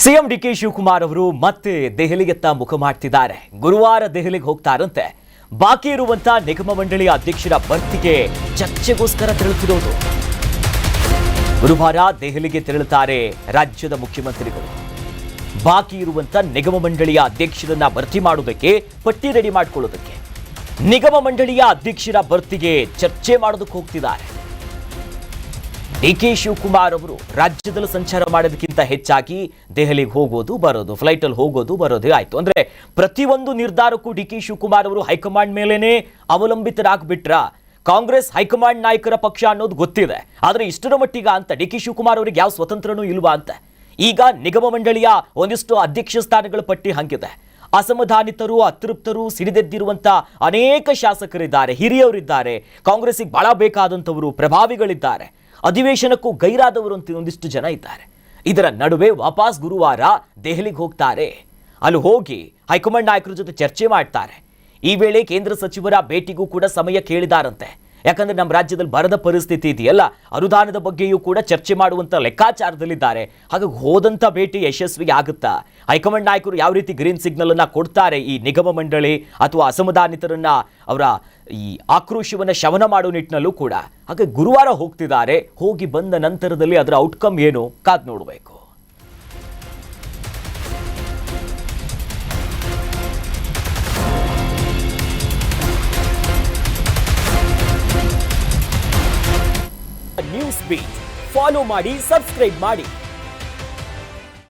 CM DK Shivakumar ಅವರು ಮತ್ತೆ ದೆಹಲಿಯತ್ತ ಮುಖ ಮಾಡ್ತಿದ್ದಾರೆ. ಗುರುವಾರ ದೆಹಲಿಗೆ ಹೋಗ್ತಾರಂತೆ. ಬಾಕಿ ಇರುವಂತ ನಿಗಮ ಮಂಡಳಿಯ ಅಧ್ಯಕ್ಷರ ಭರ್ತಿಗೆ ಚರ್ಚೆಗೋಸ್ಕರ ತೆರಳುತ್ತಿರೋದು. ಗುರುವಾರ ದೆಹಲಿಗೆ ತೆರಳುತ್ತಾರೆ ರಾಜ್ಯದ ಮುಖ್ಯಮಂತ್ರಿಗಳು. ಬಾಕಿ ಇರುವಂತ ನಿಗಮ ಮಂಡಳಿಯ ಅಧ್ಯಕ್ಷರನ್ನ ಭರ್ತಿ ಮಾಡೋದಕ್ಕೆ ಪಟ್ಟಿ ರೆಡಿ ಮಾಡಿಕೊಳ್ಳೋದಕ್ಕೆ ನಿಗಮ ಮಂಡಳಿಯ ಅಧ್ಯಕ್ಷರ ಭರ್ತಿಗೆ ಚರ್ಚೆ ಮಾಡೋದಕ್ಕೆ ಹೋಗ್ತಿದ್ದಾರೆ. ಡಿಕೆ ಶಿವಕುಮಾರ್ ಅವರು ರಾಜ್ಯದಲ್ಲಿ ಸಂಚಾರ ಮಾಡೋದಕ್ಕಿಂತ ಹೆಚ್ಚಾಗಿ ದೆಹಲಿಗೆ ಹೋಗೋದು ಬರೋದು, ಫ್ಲೈಟ್ ಅಲ್ಲಿ ಹೋಗೋದು ಬರೋದೇ ಆಯ್ತು. ಅಂದ್ರೆ ಪ್ರತಿಯೊಂದು ನಿರ್ಧಾರಕ್ಕೂ ಡಿಕೆ ಶಿವಕುಮಾರ್ ಅವರು ಹೈಕಮಾಂಡ್ ಮೇಲೇನೆ ಅವಲಂಬಿತರಾಗ್ಬಿಟ್ರ. ಕಾಂಗ್ರೆಸ್ ಹೈಕಮಾಂಡ್ ನಾಯಕರ ಪಕ್ಷ ಅನ್ನೋದು ಗೊತ್ತಿದೆ, ಆದ್ರೆ ಇಷ್ಟರ ಮಟ್ಟಿಗ ಅಂತ ಡಿಕೆ ಶಿವಕುಮಾರ್ ಅವರಿಗೆ ಯಾವ ಸ್ವತಂತ್ರನೂ ಇಲ್ವಾ ಅಂತ. ಈಗ ನಿಗಮ ಮಂಡಳಿಯ ಒಂದಿಷ್ಟು ಅಧ್ಯಕ್ಷ ಸ್ಥಾನಗಳ ಪಟ್ಟಿ ಹಂಗಿದೆ. ಅಸಮಾಧಾನಿತರು, ಅತೃಪ್ತರು, ಸಿಡಿದೆದ್ದಿರುವಂತ ಅನೇಕ ಶಾಸಕರಿದ್ದಾರೆ, ಹಿರಿಯವರಿದ್ದಾರೆ, ಕಾಂಗ್ರೆಸ್ಗೆ ಬಹಳ ಬೇಕಾದಂಥವರು, ಪ್ರಭಾವಿಗಳಿದ್ದಾರೆ, ಅಧಿವೇಶನಕ್ಕೂ ಗೈರಾದವರು ಅಂತ ಒಂದಿಷ್ಟು ಜನ ಇದ್ದಾರೆ. ಇದರ ನಡುವೆ ವಾಪಸ್ ಗುರುವಾರ ದೆಹಲಿಗೆ ಹೋಗ್ತಾರೆ. ಅಲ್ಲಿ ಹೋಗಿ ಹೈಕಮಾಂಡ್ ನಾಯಕರ ಜೊತೆ ಚರ್ಚೆ ಮಾಡ್ತಾರೆ. ಈ ವೇಳೆ ಕೇಂದ್ರ ಸಚಿವರ ಭೇಟಿಗೂ ಕೂಡ ಸಮಯ ಕೇಳಿದಾರಂತೆ. ಯಾಕಂದ್ರೆ ನಮ್ಮ ರಾಜ್ಯದಲ್ಲಿ ಬರದ ಪರಿಸ್ಥಿತಿ ಇದೆಯಲ್ಲ, ಅನುದಾನದ ಬಗ್ಗೆಯೂ ಕೂಡ ಚರ್ಚೆ ಮಾಡುವಂತ ಲೆಕ್ಕಾಚಾರದಲ್ಲಿದ್ದಾರೆ. ಹಾಗಾಗಿ ಹೋದಂತ ಭೇಟಿ ಯಶಸ್ವಿ ಆಗುತ್ತಾ, ಹೈಕಮಾಂಡ್ ನಾಯಕರು ಯಾವ ರೀತಿ ಗ್ರೀನ್ ಸಿಗ್ನಲ್ ಅನ್ನ ಕೊಡ್ತಾರೆ ಈ ನಿಗಮ ಮಂಡಳಿ ಅಥವಾ ಅಸಮಾಧಾನಿತರನ್ನ ಅವರ ಈ ಆಕ್ರೋಶವನ್ನ ಶಮನ ಮಾಡೋ ನಿಟ್ಟಿನಲ್ಲೂ ಕೂಡ. ಹಾಗೆ ಗುರುವಾರ ಹೋಗ್ತಿದ್ದಾರೆ. ಹೋಗಿ ಬಂದ ನಂತರದಲ್ಲಿ ಅದರ ಔಟ್ಕಮ್ ಏನು ಕಾದ್ ನೋಡಬೇಕು. ನ್ಯೂಸ್ ಬೀಟ್ ಫಾಲೋ ಮಾಡಿ, ಸಬ್ಸ್ಕ್ರೈಬ್ ಮಾಡಿ.